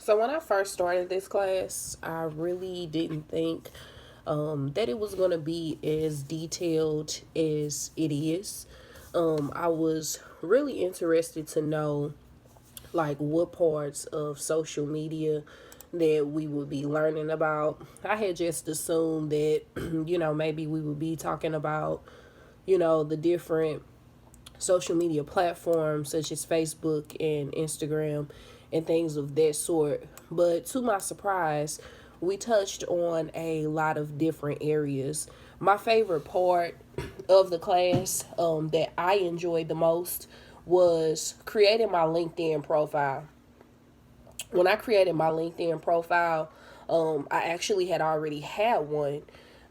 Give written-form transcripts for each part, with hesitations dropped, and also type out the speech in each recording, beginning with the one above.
So when I first started this class, I really didn't think that it was going to be as detailed as it is. I was really interested to know like what parts of social media that we would be learning about. I had just assumed that, maybe we would be talking about, the different social media platforms such as Facebook and Instagram and things of that sort. But to my surprise, we touched on a lot of different areas. My favorite part of the class that I enjoyed the most was creating my LinkedIn profile. When I created my LinkedIn profile, I actually had already had one.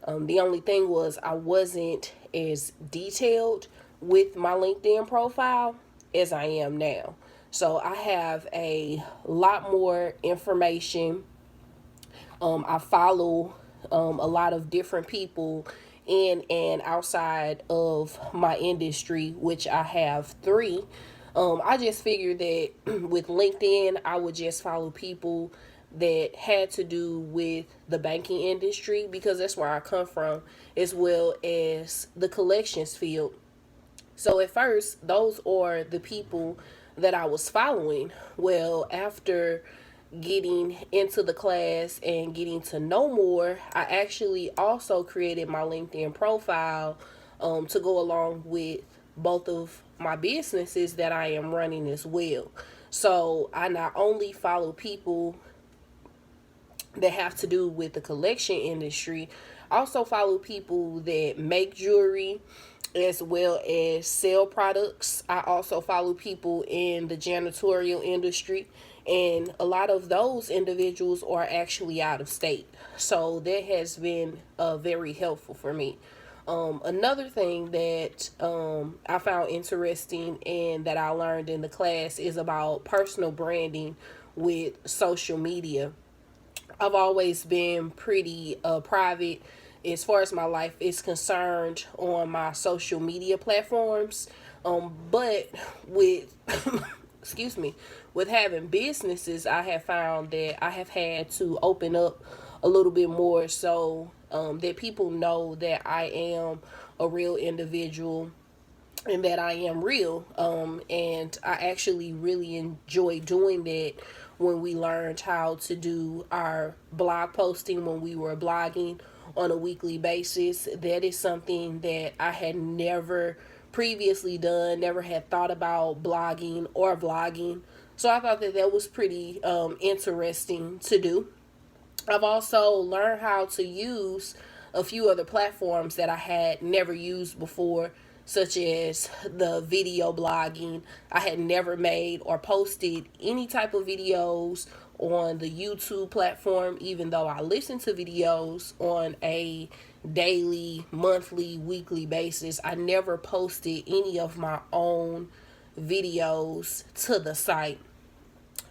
The only thing was I wasn't as detailed with my LinkedIn profile as I am now. So I have a lot more information. I follow a lot of different people in and outside of my industry, which I have three. I just figured that with LinkedIn, I would just follow people that had to do with the banking industry because that's where I come from, as well as the collections field. So at first, those are the people that I was following. Well, after getting into the class and getting to know more, I actually also created my LinkedIn profile to go along with both of my businesses that I am running as well. So I not only follow people that have to do with the collection industry, I also follow people that make jewelry as well as sell products. I also follow people in the janitorial industry, and a lot of those individuals are actually out of state. So that has been very helpful for me. Another thing that I found interesting and that I learned in the class is about personal branding with social media. I've always been pretty private as far as my life is concerned on my social media platforms. But with, excuse me, with having businesses, I have found that I have had to open up a little bit more so that people know that I am a real individual and that I am real. And I actually really enjoy doing that when we learned how to do our blog posting when we were blogging on a weekly basis. That is something that I had never previously done, never had thought about blogging or vlogging. So I thought that that was pretty interesting to do. I've also learned how to use a few other platforms that I had never used before, such as the video blogging. I had never made or posted any type of videos on the YouTube platform, even though I listen to videos on a daily, monthly, weekly basis. I never posted any of my own videos to the site.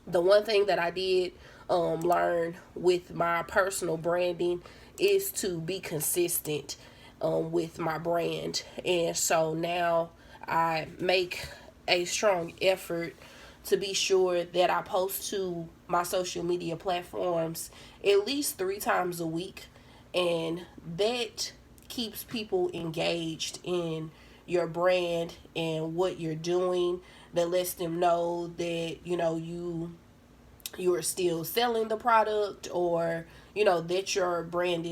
The one thing that I did learn with my personal branding is to be consistent with my brand. And so now I make a strong effort to be sure that I post to my social media platforms at least 3 times a week. And that keeps people engaged in your brand and what you're doing. That lets them know that you are still selling the product, or that your brand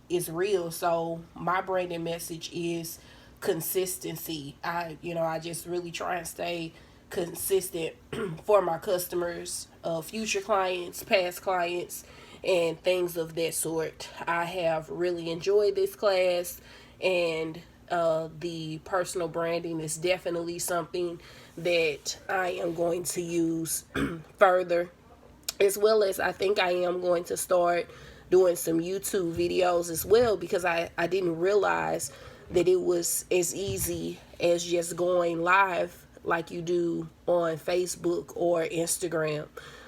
is real. So my branding message is consistency. I just really try and stay consistent for my customers, future clients, past clients, and things of that sort. I have really enjoyed this class, and the personal branding is definitely something that I am going to use further, as well as I think I am going to start doing some YouTube videos as well, because I didn't realize that it was as easy as just going live like you do on Facebook or Instagram.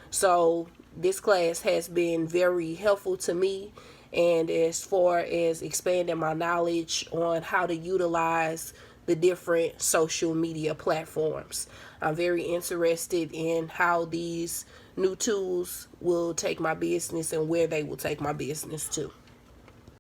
So this class has been very helpful to me, and as far as expanding my knowledge on how to utilize the different social media platforms. I'm very interested in how these new tools will take my business and where they will take my business to.